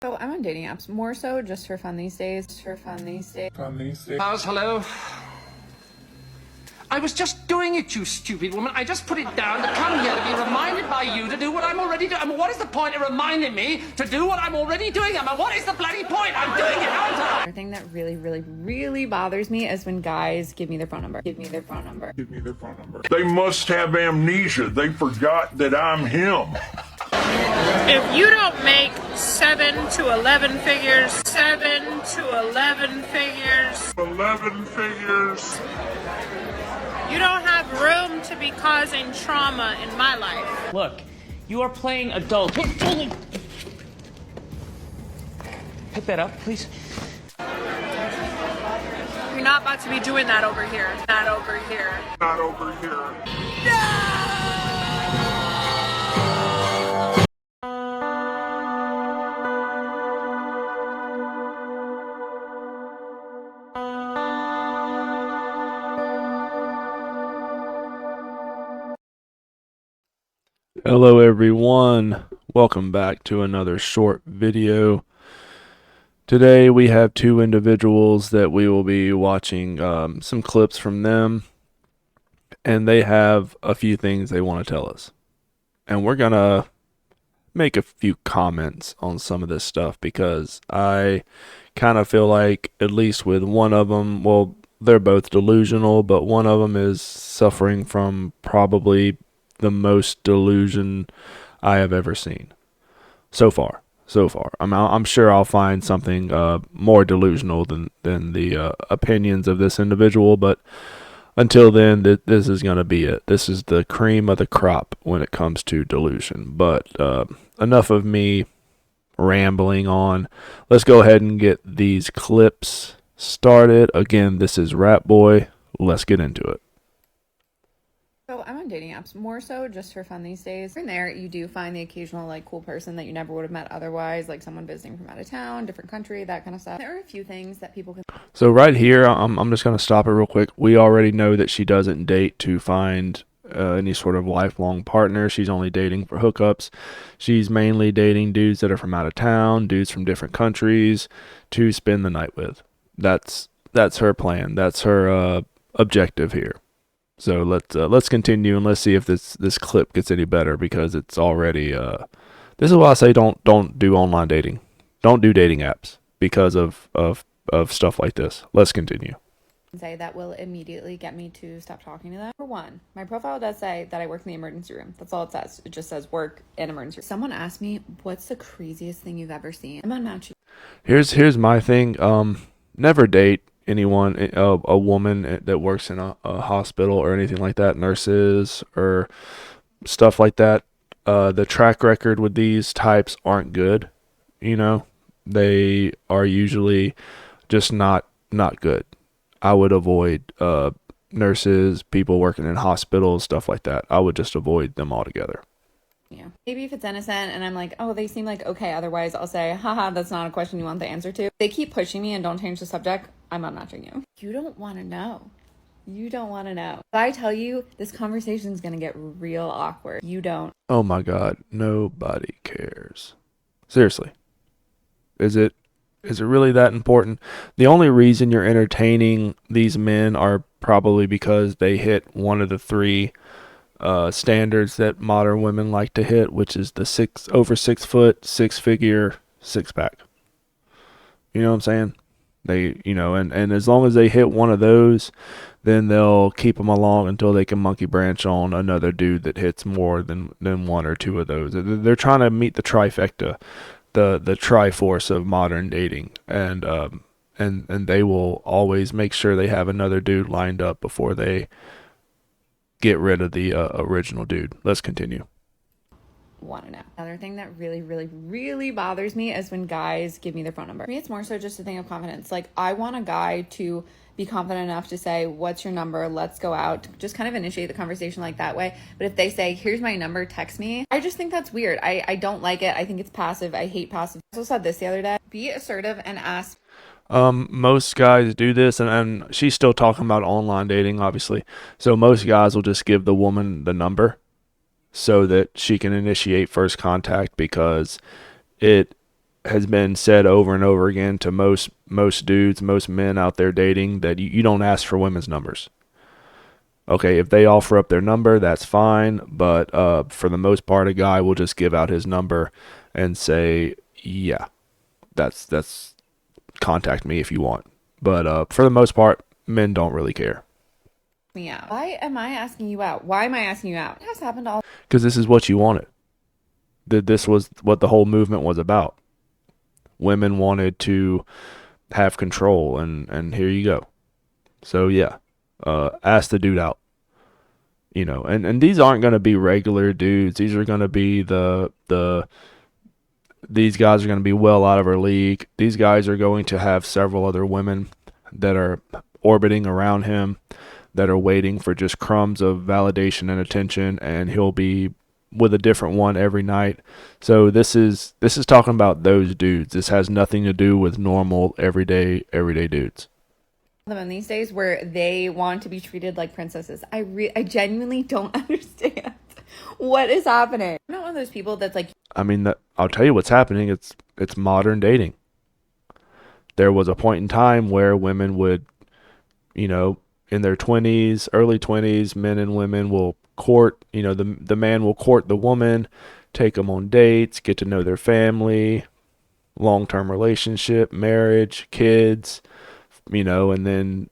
So I'm on dating apps more so just for fun these days. Hello. I was just doing it, you stupid woman. I just put it down to come here to be reminded by you to do what I'm already doing. I mean, what is the point of reminding me to do what I'm already doing? I mean, what is the bloody point? I'm doing it, aren't I? The thing that really bothers me is when guys give me their phone number. They must have amnesia. They forgot that I'm him. If you don't make 7 to 11 figures, 11 figures. you don't have room to be causing trauma in my life. Look, you are playing adult. Pick that up, please. You're not about to be doing that over here. Not over here. Hello everyone, welcome back to another short video. Today we have two individuals that we will be watching some clips from them, and they have a few things they want to tell us. And we're gonna make a few comments on some of this stuff because I kind of feel like, at least with one of them, well, they're both delusional, but one of them is suffering from probably the most delusion I have ever seen so far. I'm sure I'll find something more delusional than the opinions of this individual, but until then, this is going to be it. This is the cream of the crop when it comes to delusion. But enough of me rambling on. Let's go ahead and get these clips started. Again, this is Ratboi. Let's get into it. So I'm on dating apps more so just for fun these days. Here and there, you do find the occasional like cool person that you never would have met otherwise, like someone visiting from out of town, different country, that kind of stuff. There are a few things that people can. So right here, I'm just going to stop it real quick. We already know that she doesn't date to find any sort of lifelong partner. She's only dating for hookups. She's mainly dating dudes that are from out of town, dudes from different countries to spend the night with. That's her plan. That's her objective here. So let's continue and let's see if this clip gets any better, because it's already this is why I say don't do online dating. Don't do dating apps because of stuff like this. Let's continue. Say that will immediately get me to stop talking to them. For one, my profile does say that I work in the emergency room. That's all it says. It just says work in emergency room. Someone asked me, what's the craziest thing you've ever seen? I'm unmatched. Here's my thing. Never date anyone, a woman that works in a hospital or anything like that, nurses or stuff like that. The track record with these types aren't good. You know, they are usually just not good. I would avoid nurses, people working in hospitals, stuff like that. I would just avoid them altogether. Yeah. Maybe if it's innocent and I'm like, oh, they seem like okay. Otherwise, I'll say, haha, that's not a question you want the answer to. If they keep pushing me and don't change the subject, I'm unmatching you. You don't want to know. You don't want to know. If I tell you, this conversation is going to get real awkward. You don't. Oh my God. Nobody cares. Seriously. Is it really that important? The only reason you're entertaining these men are probably because they hit one of the three standards that modern women like to hit, which is the over 6 foot, 6-figure, 6-pack. You know what I'm saying? They, and as long as they hit one of those, then they'll keep them along until they can monkey branch on another dude that hits more than one or two of those. They're trying to meet the trifecta, the triforce of modern dating, and they will always make sure they have another dude lined up before they get rid of the original dude. Let's continue. Want to know. Another thing that really bothers me is when guys give me their phone number. For me, it's more so just a thing of confidence. Like, I want a guy to be confident enough to say, what's your number? Let's go out. Just kind of initiate the conversation like that way. But if they say, here's my number, text me, I just think that's weird. I don't like it. I think it's passive. I hate passive. I also said this the other day. Be assertive and ask. Most guys do this, and she's still talking about online dating, obviously. So most guys will just give the woman the number so that she can initiate first contact, because it has been said over and over again to most dudes, most men out there dating, that you don't ask for women's numbers. Okay, if they offer up their number, that's fine, but for the most part, a guy will just give out his number and say, yeah, that's contact me if you want. But for the most part, men don't really care. Me out. Why am I asking you out? Why am I asking you out? It has happened all. Because this is what you wanted. This was what the whole movement was about. Women wanted to have control, and here you go. So yeah, ask the dude out. You know, and these aren't going to be regular dudes. These are going to be these guys are going to be well out of our league. These guys are going to have several other women that are orbiting around him, that are waiting for just crumbs of validation and attention, and he'll be with a different one every night. So this is talking about those dudes. This has nothing to do with normal everyday dudes. Them these days where they want to be treated like princesses. I genuinely don't understand what is happening. I'm not one of those people that's like, I mean, I'll tell you what's happening. It's modern dating. There was a point in time where women would, you know, in their 20s, early 20s, men and women will court, you know, the man will court the woman, take them on dates, get to know their family, long-term relationship, marriage, kids, you know, and then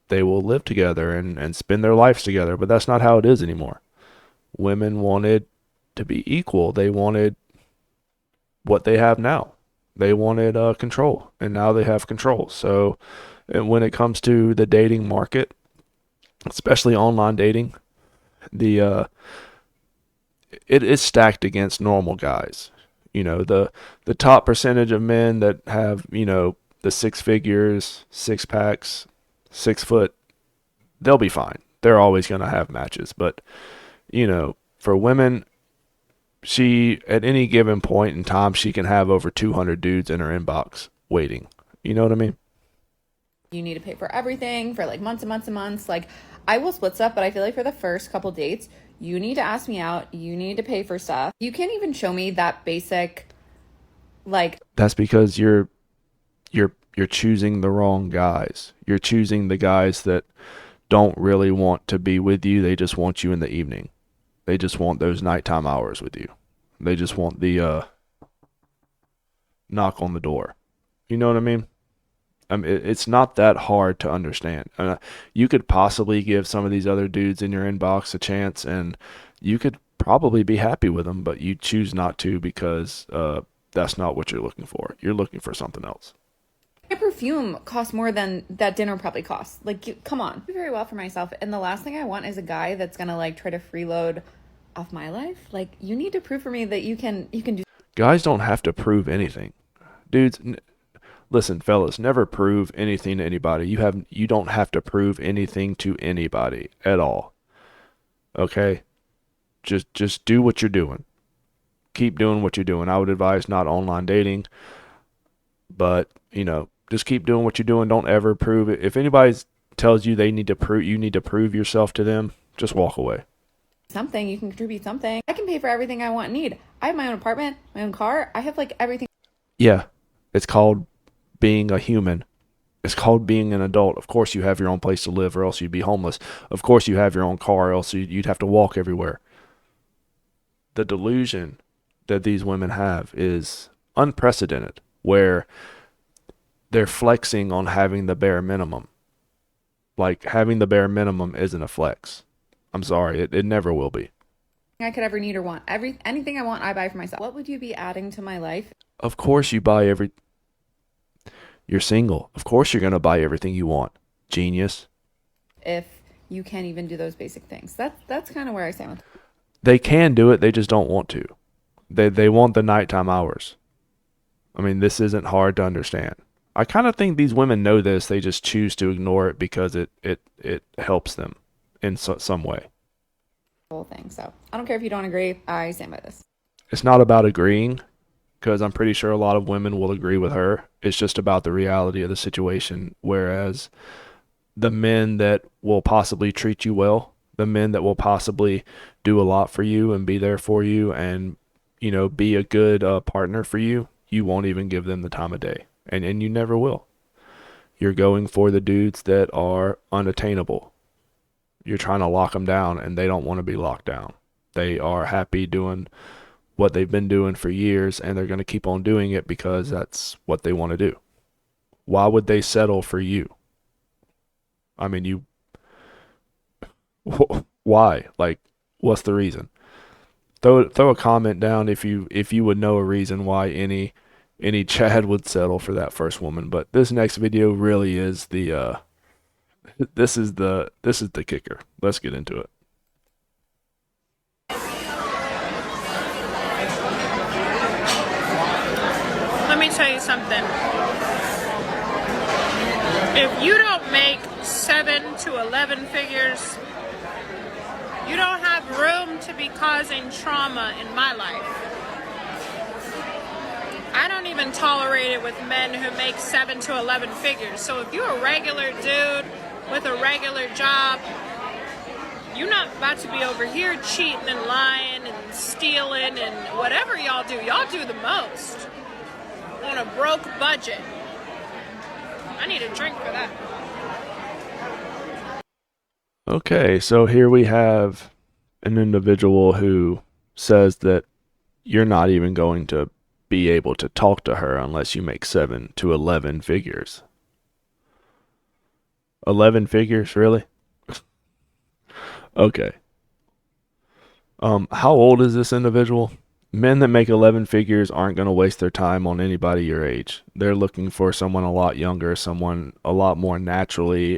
they will live together and spend their lives together. But that's not how it is anymore. Women wanted to be equal. They wanted what they have now. They wanted control, and now they have control. So when it comes to the dating market, especially online dating, it is stacked against normal guys. You know, the top percentage of men that have, you know, the six figures, six packs, 6 foot, they'll be fine. They're always going to have matches. But, you know, for women, she, at any given point in time, she can have over 200 dudes in her inbox waiting. You know what I mean? you need to pay for everything for like months and months and months. Like, I will split stuff, but I feel like for the first couple dates, you need to ask me out. You need to pay for stuff. You can't even show me that basic, like. That's because you're choosing the wrong guys. You're choosing the guys that don't really want to be with you. They just want you in the evening. They just want those nighttime hours with you. They just want the knock on the door. You know what I mean? It's not that hard to understand. You could possibly give some of these other dudes in your inbox a chance, and you could probably be happy with them, but you choose not to because that's not what you're looking for. You're looking for something else. My perfume costs more than that dinner probably costs. Like, come on. I do very well for myself, and the last thing I want is a guy that's gonna like try to freeload off my life. Like, you need to prove for me that you can do. Guys don't have to prove anything. Dudes, listen, fellas, never prove anything to anybody. You don't have to prove anything to anybody at all. Okay? Just do what you're doing. Keep doing what you're doing. I would advise not online dating, but, just keep doing what you're doing. Don't ever prove it. If anybody tells you you need to prove yourself to them, just walk away. Something, you can contribute something. I can pay for everything I want and need. I have my own apartment, my own car. I have like everything. Yeah, it's called being a human. It's called being an adult. Of course you have your own place to live, or else you'd be homeless. Of course you have your own car, or else you'd have to walk everywhere. The delusion that these women have is unprecedented, where they're flexing on having the bare minimum. Like, having the bare minimum isn't a flex. I'm sorry, it never will be. I could ever need or want. Anything I want, I buy for myself. What would you be adding to my life? Of course you buy You're single. Of course you're going to buy everything you want. Genius. If you can't even do those basic things. That's kind of where I stand with. They can do it, they just don't want to. They want the nighttime hours. I mean, this isn't hard to understand. I kind of think these women know this. They just choose to ignore it because it helps them in some way. Whole thing. So I don't care if you don't agree. I stand by this. It's not about agreeing, because I'm pretty sure a lot of women will agree with her. It's just about the reality of the situation. Whereas the men that will possibly treat you well, the men that will possibly do a lot for you and be there for you and, be a good partner for you, you won't even give them the time of day. And you never will. You're going for the dudes that are unattainable. You're trying to lock them down, and they don't want to be locked down. They are happy doing what they've been doing for years, and they're going to keep on doing it because that's what they want to do. Why would they settle for you? I mean, why? Like, what's the reason? Throw a comment down if you would know a reason why any Chad would settle for that first woman. But this next video really is the this is the kicker. Let's get into it. Let me tell you something. If you don't make 7 to 11 figures, you don't have room to be causing trauma in my life. I don't even tolerate it with men who make 7 to 11 figures. So if you're a regular dude with a regular job, you're not about to be over here cheating and lying and stealing and whatever y'all do. Y'all do the most on a broke budget. I need a drink for that. Okay, so here we have an individual who says that you're not even going to be able to talk to her unless you make 7 to 11 figures. 11 figures, really? Okay. How old is this individual? Men that make 11 figures aren't going to waste their time on anybody your age. They're looking for someone a lot younger, someone a lot more naturally,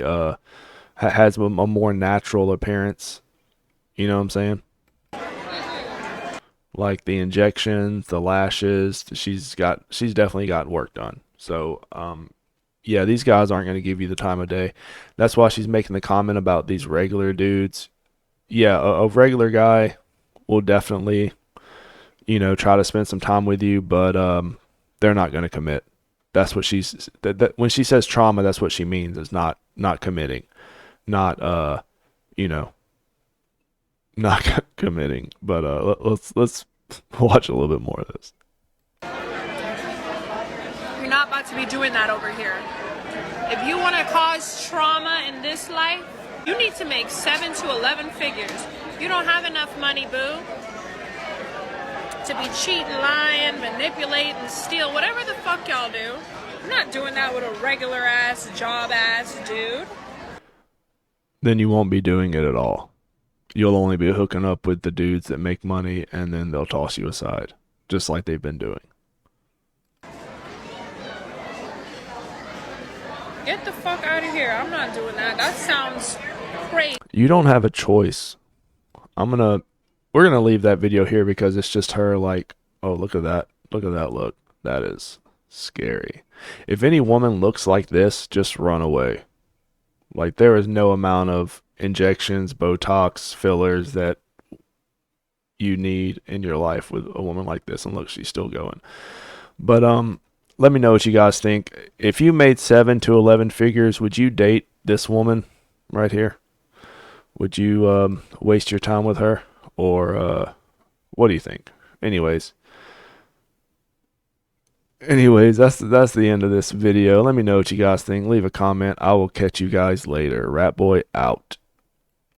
has a more natural appearance. You know what I'm saying? Like the injections, the lashes, she's definitely got work done. So, yeah, these guys aren't going to give you the time of day. That's why she's making the comment about these regular dudes. Yeah, a regular guy will definitely, try to spend some time with you, but they're not going to commit. That's what when she says trauma, that's what she means, is not committing, not not committing. But let's watch a little bit more of this. You're not about to be doing that over here. If you want to cause trauma in this life, you need to make 7 to 11 figures. You don't have enough money, boo, to be cheating, lying, manipulating, steal, whatever the fuck y'all do. I'm not doing that with a regular ass, job ass dude. Then you won't be doing it at all. You'll only be hooking up with the dudes that make money, and then they'll toss you aside, just like they've been doing. Get the fuck out of here. I'm not doing that. That sounds crazy. You don't have a choice. We're gonna leave that video here because it's just her like, oh, look at that. Look at that look. That is scary. If any woman looks like this, just run away. Like, there is no amount of injections, Botox, fillers that you need in your life with a woman like this. And look, she's still going. But let me know what you guys think. If you made 7 to 11 figures, would you date this woman right here? Would you waste your time with her? Or what do you think? Anyways, that's the end of this video. Let me know what you guys think. Leave a comment. I will catch you guys later. Ratboi out.